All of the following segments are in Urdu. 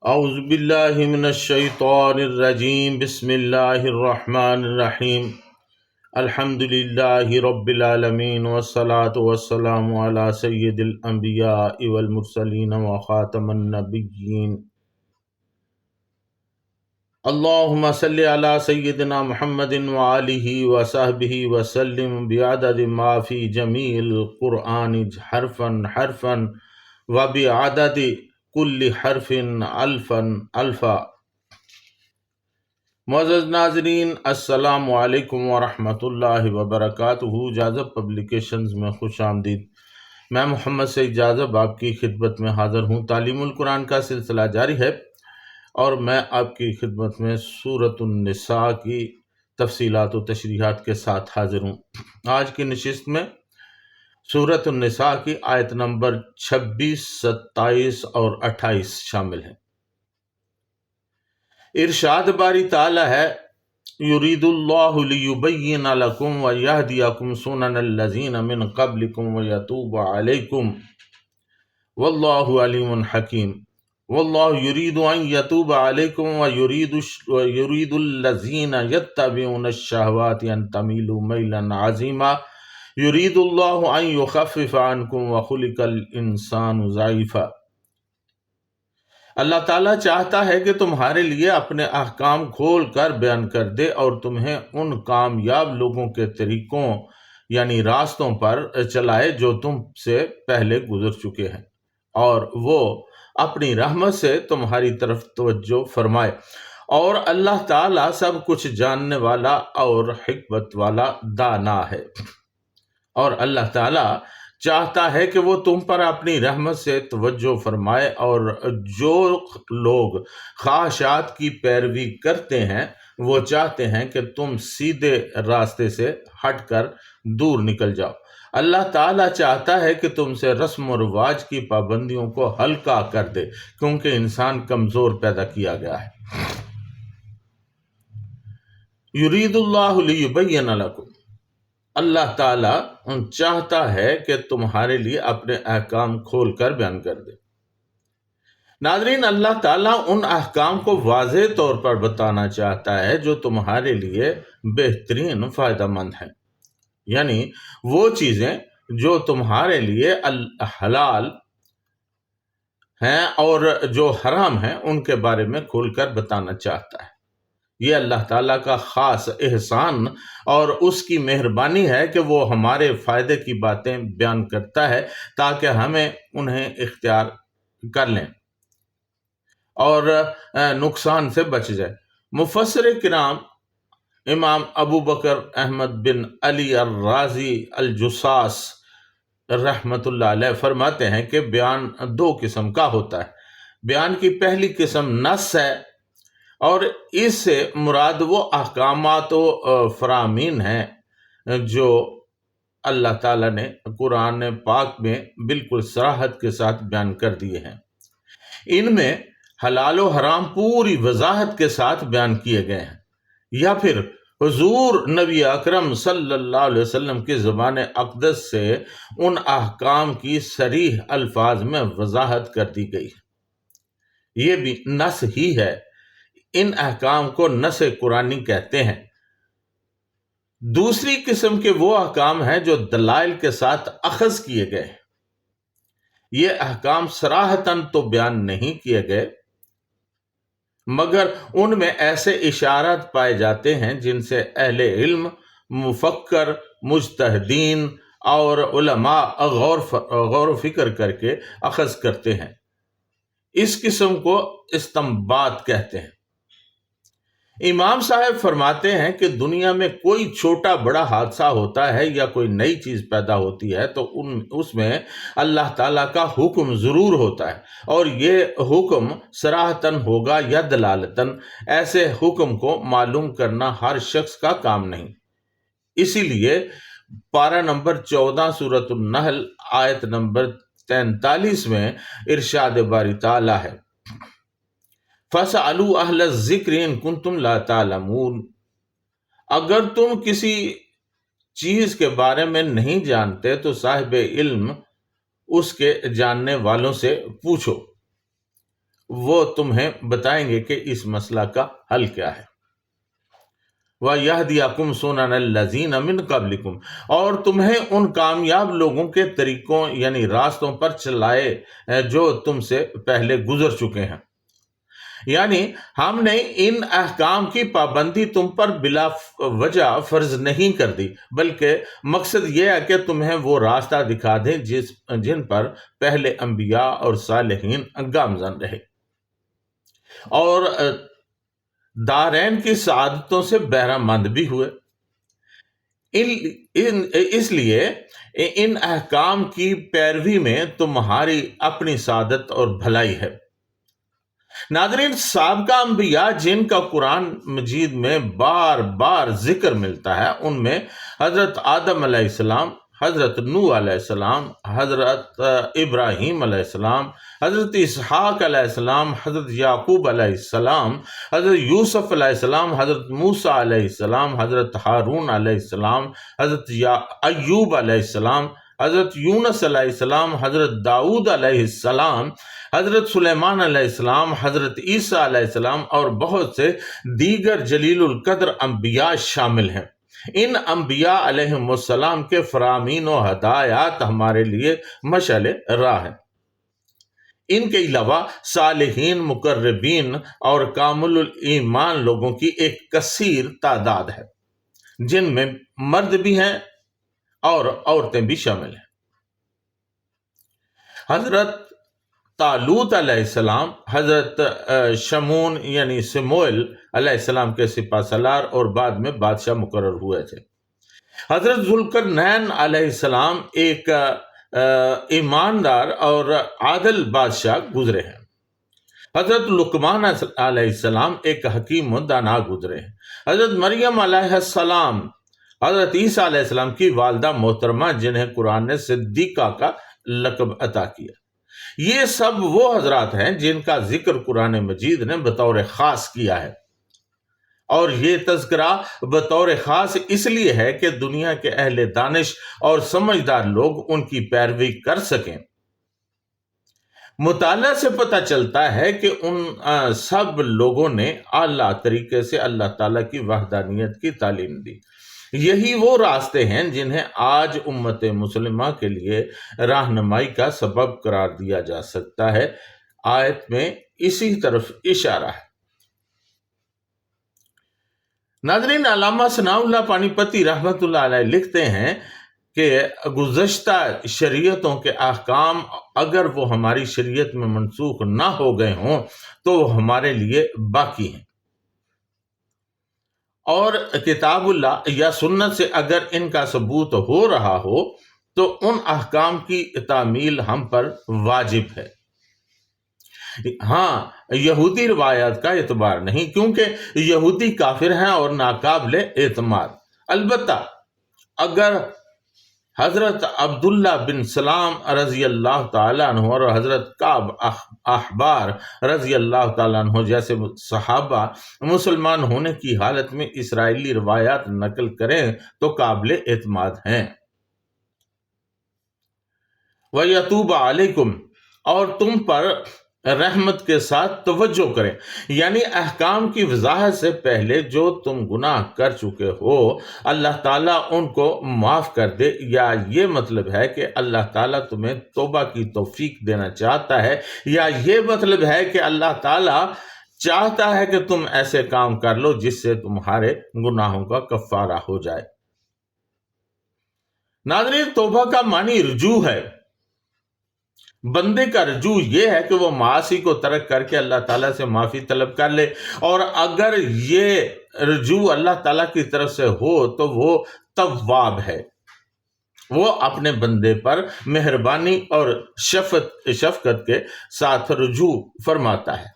اعوذ باللہ من الشیطان الرجیم، بسم اللہ الرحمن الرحیم، الحمد للہ رب العالمین والصلاة والسلام علی سید الانبیاء والمرسلین وخاتم النبیین۔ اللہم صلی علی سیدنا محمد وآلہ وصحبہ وسلم بعدد ما فی جمیع القرآن حرفا حرفا وبعدد کل حرف الفا الفا۔ معزز ناظرین، السلام علیکم ورحمۃ اللہ وبرکاتہ۔ جاذب پبلیکیشنز میں خوش آمدید۔ میں محمد سعید جاذب آپ کی خدمت میں حاضر ہوں۔ تعلیم القرآن کا سلسلہ جاری ہے اور میں آپ کی خدمت میں سورۃ النساء کی تفصیلات و تشریحات کے ساتھ حاضر ہوں۔ آج کی نشست میں سورۃ النساء کی آیت نمبر 26، 27 اور 28 شامل ہیں۔ ارشاد باری تعالی ہے، یرید اللہ لیبین لکم ویہدیکم سنن الذین من قبلکم ویتوب علیکم واللہ علیم حکیم۔ واللہ یرید ان یتوب علیکم ویرید الذین یتبعون الشہوات ان تمیلوا میلا عظیما۔ یرید اللہ ان یخفف عنکم وخلق الانسان ضعیفا۔ اللہ تعالیٰ چاہتا ہے کہ تمہارے لیے اپنے احکام کھول کر بیان کر دے اور تمہیں ان کامیاب لوگوں کے طریقوں یعنی راستوں پر چلائے جو تم سے پہلے گزر چکے ہیں، اور وہ اپنی رحمت سے تمہاری طرف توجہ فرمائے۔ اور اللہ تعالیٰ سب کچھ جاننے والا اور حکمت والا دانا ہے۔ اور اللہ تعالیٰ چاہتا ہے کہ وہ تم پر اپنی رحمت سے توجہ فرمائے، اور جو لوگ خواہشات کی پیروی کرتے ہیں وہ چاہتے ہیں کہ تم سیدھے راستے سے ہٹ کر دور نکل جاؤ۔ اللہ تعالیٰ چاہتا ہے کہ تم سے رسم و رواج کی پابندیوں کو ہلکا کر دے، کیونکہ انسان کمزور پیدا کیا گیا ہے۔ یرید اللہ لیبین لکم، اللہ تعالیٰ چاہتا ہے کہ تمہارے لیے اپنے احکام کھول کر بیان کر دے۔ ناظرین، اللہ تعالیٰ ان احکام کو واضح طور پر بتانا چاہتا ہے جو تمہارے لیے بہترین فائدہ مند ہیں، یعنی وہ چیزیں جو تمہارے لیے حلال ہیں اور جو حرام ہیں ان کے بارے میں کھول کر بتانا چاہتا ہے۔ یہ اللہ تعالیٰ کا خاص احسان اور اس کی مہربانی ہے کہ وہ ہمارے فائدے کی باتیں بیان کرتا ہے تاکہ ہمیں انہیں اختیار کر لیں اور نقصان سے بچ جائے۔ مفسر کرام امام ابو بکر احمد بن علی الرازی الجصاص رحمۃ اللہ علیہ فرماتے ہیں کہ بیان دو قسم کا ہوتا ہے۔ بیان کی پہلی قسم نص ہے، اور اس سے مراد وہ احکامات و فرامین ہیں جو اللہ تعالیٰ نے قرآن پاک میں بالکل صراحت کے ساتھ بیان کر دیے ہیں۔ ان میں حلال و حرام پوری وضاحت کے ساتھ بیان کیے گئے ہیں، یا پھر حضور نبی اکرم صلی اللہ علیہ وسلم کی زبان اقدس سے ان احکام کی صریح الفاظ میں وضاحت کر دی گئی ہے۔ یہ بھی نص ہی ہے۔ ان احکام کو نص قرآنی کہتے ہیں۔ دوسری قسم کے وہ احکام ہیں جو دلائل کے ساتھ اخذ کیے گئے ہیں۔ یہ احکام صراحتاً تو بیان نہیں کیے گئے، مگر ان میں ایسے اشارات پائے جاتے ہیں جن سے اہل علم، مفکر، مجتہدین اور علماء غور و فکر کر کے اخذ کرتے ہیں۔ اس قسم کو استنباط کہتے ہیں۔ امام صاحب فرماتے ہیں کہ دنیا میں کوئی چھوٹا بڑا حادثہ ہوتا ہے یا کوئی نئی چیز پیدا ہوتی ہے تو اس میں اللہ تعالیٰ کا حکم ضرور ہوتا ہے، اور یہ حکم صراحتاً ہوگا یا دلالتاً۔ ایسے حکم کو معلوم کرنا ہر شخص کا کام نہیں۔ اسی لیے پارہ نمبر 14 سورۃ النحل آیت نمبر 43 میں ارشاد باری تعالیٰ ہے، فَاسْأَلُوا أَهْلَ الذِّكْرِ إِن كُنتُمْ لَا تَعْلَمُونَ۔ اگر تم کسی چیز کے بارے میں نہیں جانتے تو صاحب علم اس کے جاننے والوں سے پوچھو۔ وہ تمہیں بتائیں گے کہ اس مسئلہ کا حل کیا ہے۔ وَيَهْدِيَكُمْ سُنَنَ الَّذِينَ مِن قَبْلِكُمْ، اور تمہیں ان کامیاب لوگوں کے طریقوں یعنی راستوں پر چلائے جو تم سے پہلے گزر چکے ہیں۔ یعنی ہم نے ان احکام کی پابندی تم پر بلا وجہ فرض نہیں کر دی، بلکہ مقصد یہ ہے کہ تمہیں وہ راستہ دکھا دیں جن پر پہلے انبیاء اور صالحین گامزن رہے، اور دارین کی سعادتوں سے بہرہ مند بھی ہوئے۔ اس لیے ان احکام کی پیروی میں تمہاری اپنی سعادت اور بھلائی ہے۔ ناظرین، سابقہ انبیاء جن کا قرآن مجید میں بار بار ذکر ملتا ہے، ان میں حضرت آدم علیہ السلام، حضرت نوح علیہ السلام، حضرت ابراہیم علیہ السلام، حضرت اسحاق علیہ السلام، حضرت یعقوب علیہ السلام، حضرت یوسف علیہ السلام، حضرت موسیٰ علیہ السلام، حضرت ہارون علیہ السلام، حضرت ایوب علیہ السلام، حضرت یونس علیہ السلام، حضرت داؤد علیہ السلام، حضرت سلیمان علیہ السلام، حضرت عیسیٰ علیہ السلام اور بہت سے دیگر جلیل القدر انبیاء شامل ہیں۔ ان انبیاء علیہم السلام کے فرامین و ہدایات ہمارے لیے مشعل راہ ہیں۔ ان کے علاوہ صالحین، مقربین اور کامل ایمان لوگوں کی ایک کثیر تعداد ہے، جن میں مرد بھی ہیں اور عورتیں بھی شامل ہیں۔ حضرت طالوت علیہ السلام حضرت شمون یعنی سموئیل علیہ السلام کے سپہ سالار اور بعد میں بادشاہ مقرر ہوئے تھے۔ حضرت ذوالقرنین علیہ السلام ایک ایماندار اور عادل بادشاہ گزرے ہیں۔ حضرت لقمان علیہ السلام ایک حکیم و دانا گزرے ہیں۔ حضرت مریم علیہ السلام، حضرت عیسیٰ علیہ السلام کی والدہ محترمہ جنہیں قرآن نے صدیقہ کا لقب عطا کیا، یہ سب وہ حضرات ہیں جن کا ذکر قرآن مجید نے بطور خاص کیا ہے، اور یہ تذکرہ بطور خاص اس لیے ہے کہ دنیا کے اہل دانش اور سمجھدار لوگ ان کی پیروی کر سکیں۔ مطالعہ سے پتہ چلتا ہے کہ ان سب لوگوں نے اعلیٰ طریقے سے اللہ تعالیٰ کی وحدانیت کی تعلیم دی۔ یہی وہ راستے ہیں جنہیں آج امت مسلمہ کے لیے رہنمائی کا سبب قرار دیا جا سکتا ہے۔ آیت میں اسی طرف اشارہ ہے۔ ناظرین، علامہ ثناء اللہ پانی پتی رحمۃ اللہ علیہ لکھتے ہیں کہ گزشتہ شریعتوں کے احکام اگر وہ ہماری شریعت میں منسوخ نہ ہو گئے ہوں تو وہ ہمارے لیے باقی ہیں، اور کتاب اللہ یا سنت سے اگر ان کا ثبوت ہو رہا ہو تو ان احکام کی تعمیل ہم پر واجب ہے۔ ہاں، یہودی روایات کا اعتبار نہیں، کیونکہ یہودی کافر ہیں اور ناقابل اعتماد۔ البتہ اگر حضرت عبداللہ بن سلام رضی اللہ تعالیٰ عنہ اور حضرت کعب احبار رضی اللہ تعالیٰ عنہ جیسے صحابہ مسلمان ہونے کی حالت میں اسرائیلی روایات نقل کریں تو قابل اعتماد ہیں۔ وَيَتُوبَ عَلَيْكُمْ، اور تم پر رحمت کے ساتھ توجہ کریں، یعنی احکام کی وضاحت سے پہلے جو تم گناہ کر چکے ہو اللہ تعالیٰ ان کو معاف کر دے، یا یہ مطلب ہے کہ اللہ تعالیٰ تمہیں توبہ کی توفیق دینا چاہتا ہے، یا یہ مطلب ہے کہ اللہ تعالیٰ چاہتا ہے کہ تم ایسے کام کر لو جس سے تمہارے گناہوں کا کفارہ ہو جائے۔ ناظرین، توبہ کا معنی رجوع ہے۔ بندے کا رجوع یہ ہے کہ وہ معاصی کو ترک کر کے اللہ تعالیٰ سے معافی طلب کر لے، اور اگر یہ رجوع اللہ تعالیٰ کی طرف سے ہو تو وہ تواب ہے، وہ اپنے بندے پر مہربانی اور شفقت کے ساتھ رجوع فرماتا ہے۔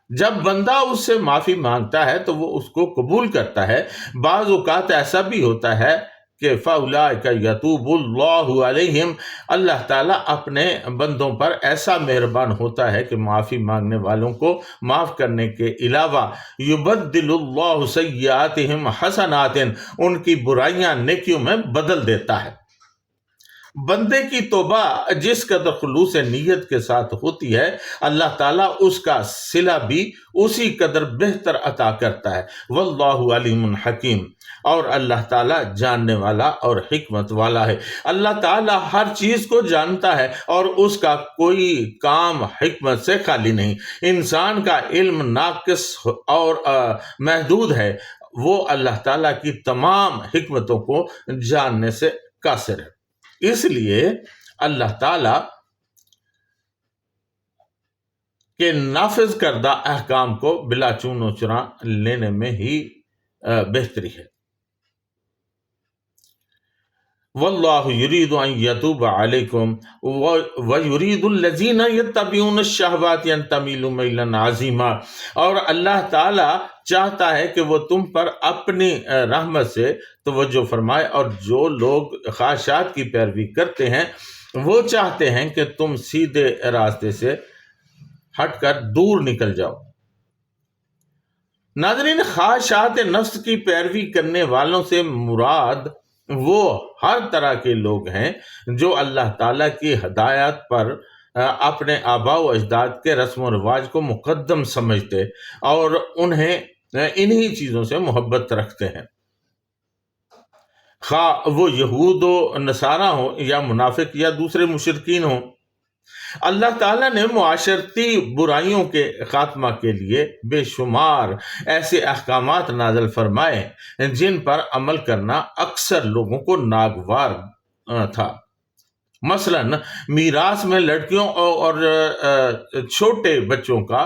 جب بندہ اس سے معافی مانگتا ہے تو وہ اس کو قبول کرتا ہے۔ بعض اوقات ایسا بھی ہوتا ہے کہ فَأُولَٰئِكَ يَتُوبُ اللَّهُ عَلَيْهِمْ، اللہ تعالیٰ اپنے بندوں پر ایسا مہربان ہوتا ہے کہ معافی مانگنے والوں کو معاف کرنے کے علاوہ يُبَدِّلُ اللَّهُ سَيِّئَاتِهِمْ حَسَنَاتٍ، ان کی برائیاں نیکیوں میں بدل دیتا ہے۔ بندے کی توبہ جس قدر خلوص نیت کے ساتھ ہوتی ہے، اللہ تعالیٰ اس کا صلہ بھی اسی قدر بہتر عطا کرتا ہے۔ واللہ علیم حکیم، اور اللہ تعالیٰ جاننے والا اور حکمت والا ہے۔ اللہ تعالیٰ ہر چیز کو جانتا ہے اور اس کا کوئی کام حکمت سے خالی نہیں۔ انسان کا علم ناقص اور محدود ہے، وہ اللہ تعالیٰ کی تمام حکمتوں کو جاننے سے قاصر ہے۔ اس لیے اللہ تعالیٰ کے نافذ کردہ احکام کو بلا چون و چرا لینے میں ہی بہتری ہے۔ واللہ یرید ان یتوب علیکم ویرید الذین یتبعون الشہوات ان تمیلوا میلا عظیما، اور اللہ تعالیٰ چاہتا ہے کہ وہ تم پر اپنی رحمت سے توجہ فرمائے، اور جو لوگ خواہشات کی پیروی کرتے ہیں وہ چاہتے ہیں کہ تم سیدھے راستے سے ہٹ کر دور نکل جاؤ۔ ناظرین، خواہشات نفس کی پیروی کرنے والوں سے مراد وہ ہر طرح کے لوگ ہیں جو اللہ تعالیٰ کی ہدایت پر اپنے آباء و اجداد کے رسم و رواج کو مقدم سمجھتے اور انہیں انہی چیزوں سے محبت رکھتے ہیں، خواہ وہ یہود و نصارہ ہوں یا منافق یا دوسرے مشرکین ہوں۔ اللہ تعالیٰ نے معاشرتی برائیوں کے خاتمہ کے لیے بے شمار ایسے احکامات نازل فرمائے جن پر عمل کرنا اکثر لوگوں کو ناگوار تھا۔ مثلا میراث میں لڑکیوں اور چھوٹے بچوں کا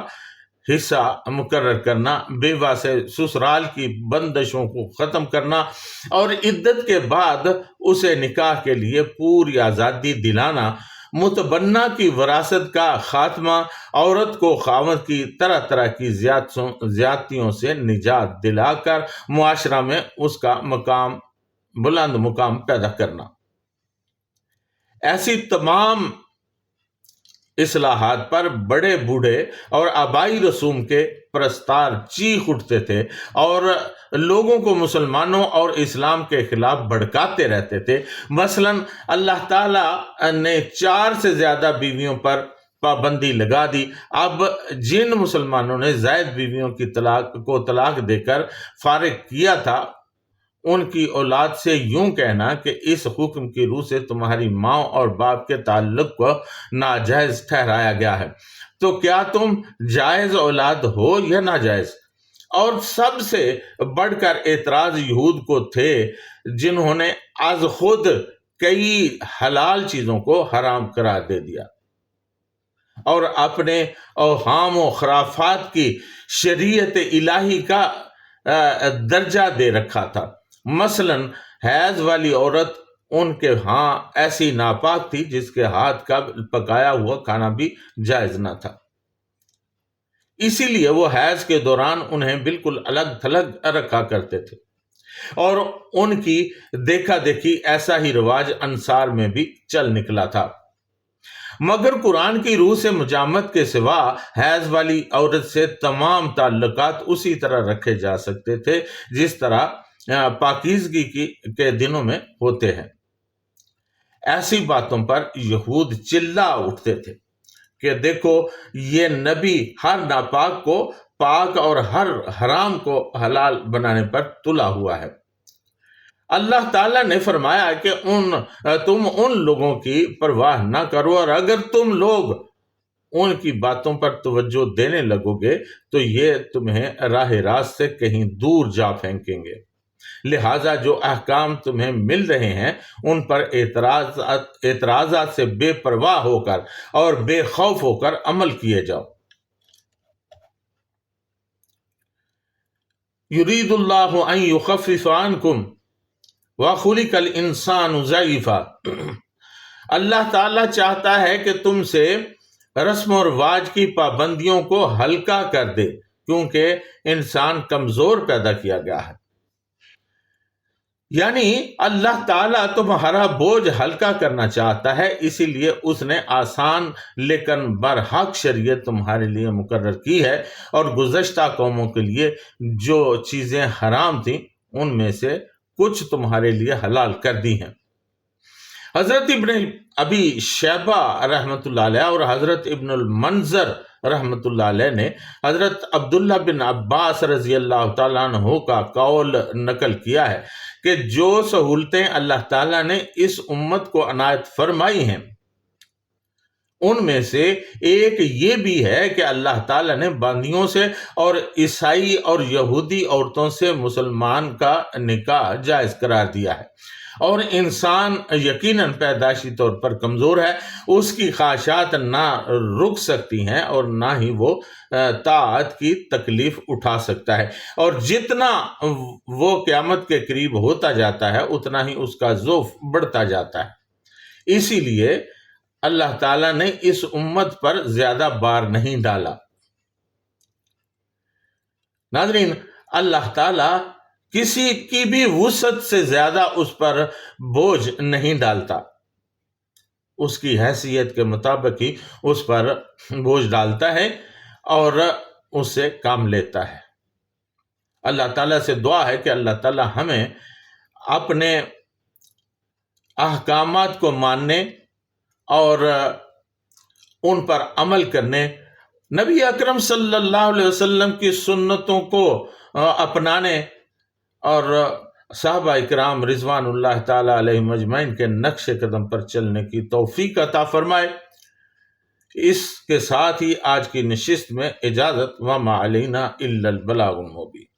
حصہ مقرر کرنا، بیوہ سے سسرال کی بندشوں کو ختم کرنا، اور عدت کے بعد اسے نکاح کے لیے پوری آزادی دلانا، متبنہ کی وراثت کا خاتمہ، عورت کو خاوند کی طرح طرح کی زیادتیوں سے نجات دلا کر معاشرہ میں اس کا بلند مقام پیدا کرنا۔ ایسی تمام اصلاحات پر بڑے بوڑھے اور آبائی رسوم کے پرستار چیخ اٹھتے تھے اور لوگوں کو مسلمانوں اور اسلام کے خلاف بھڑکاتے رہتے تھے۔ مثلا اللہ تعالیٰ نے 4 سے زیادہ بیویوں پر پابندی لگا دی۔ اب جن مسلمانوں نے زائد بیویوں کی طلاق دے کر فارغ کیا تھا، ان کی اولاد سے یوں کہنا کہ اس حکم کی روح سے تمہاری ماں اور باپ کے تعلق کو ناجائز ٹھہرایا گیا ہے، تو کیا تم جائز اولاد ہو یا ناجائز؟ اور سب سے بڑھ کر اعتراض یہود کو تھے، جنہوں نے از خود کئی حلال چیزوں کو حرام قرار دے دیا اور اپنے اوہام و خرافات کی شریعت الہی کا درجہ دے رکھا تھا۔ مثلا حیض والی عورت ان کے ہاں ایسی ناپاک تھی جس کے ہاتھ کا پکایا ہوا کھانا بھی جائز نہ تھا، اسی لیے وہ حیض کے دوران انہیں بالکل الگ تھلگ رکھا کرتے تھے، اور ان کی دیکھا دیکھی ایسا ہی رواج انصار میں بھی چل نکلا تھا۔ مگر قرآن کی روح سے مجامت کے سوا حیض والی عورت سے تمام تعلقات اسی طرح رکھے جا سکتے تھے جس طرح پاکیزگی کے دنوں میں ہوتے ہیں۔ ایسی باتوں پر یہود چلا اٹھتے تھے کہ دیکھو، یہ نبی ہر ناپاک کو پاک اور ہر حرام کو حلال بنانے پر تلا ہوا ہے۔ اللہ تعالیٰ نے فرمایا کہ تم ان لوگوں کی پرواہ نہ کرو، اور اگر تم لوگ ان کی باتوں پر توجہ دینے لگو گے تو یہ تمہیں راہ راست سے کہیں دور جا پھینکیں گے۔ لہٰذا جو احکام تمہیں مل رہے ہیں ان پر اعتراضات سے بے پرواہ ہو کر اور بے خوف ہو کر عمل کیے جاؤ۔ یرید اللہ ان یخفف عنکم وخلق الانسان ضعیفا، اللہ تعالیٰ چاہتا ہے کہ تم سے رسم و رواج کی پابندیوں کو ہلکا کر دے، کیونکہ انسان کمزور پیدا کیا گیا ہے۔ یعنی اللہ تعالیٰ تمہارا بوجھ ہلکا کرنا چاہتا ہے، اسی لیے اس نے آسان لیکن برحق شریعت تمہارے لیے مقرر کی ہے، اور گزشتہ قوموں کے لیے جو چیزیں حرام تھیں ان میں سے کچھ تمہارے لیے حلال کر دی ہیں۔ حضرت ابن ابی شیبہ رحمۃ اللہ علیہ اور حضرت ابن المنذر رحمۃ اللہ علیہ نے حضرت عبداللہ بن عباس رضی اللہ تعالیٰ عنہ کا قول نقل کیا ہے کہ جو سہولتیں اللہ تعالیٰ نے اس امت کو عنایت فرمائی ہیں ان میں سے ایک یہ بھی ہے کہ اللہ تعالیٰ نے باندیوں سے اور عیسائی اور یہودی عورتوں سے مسلمان کا نکاح جائز قرار دیا ہے، اور انسان یقیناً پیدائشی طور پر کمزور ہے، اس کی خواہشات نہ رک سکتی ہیں اور نہ ہی وہ طاعت کی تکلیف اٹھا سکتا ہے، اور جتنا وہ قیامت کے قریب ہوتا جاتا ہے اتنا ہی اس کا ضعف بڑھتا جاتا ہے۔ اسی لیے اللہ تعالیٰ نے اس امت پر زیادہ بار نہیں ڈالا۔ ناظرین، اللہ تعالیٰ کسی کی بھی وسعت سے زیادہ اس پر بوجھ نہیں ڈالتا، اس کی حیثیت کے مطابق ہی اس پر بوجھ ڈالتا ہے اور اس سے کام لیتا ہے۔ اللہ تعالیٰ سے دعا ہے کہ اللہ تعالیٰ ہمیں اپنے احکامات کو ماننے اور ان پر عمل کرنے، نبی اکرم صلی اللہ علیہ وسلم کی سنتوں کو اپنانے اور صحابہ اکرام رضوان اللہ تعالیٰ علیہ مجمعین کے نقش قدم پر چلنے کی توفیق عطا فرمائے۔ اس کے ساتھ ہی آج کی نشست میں اجازت، وما علینا الا البلاغ المبین۔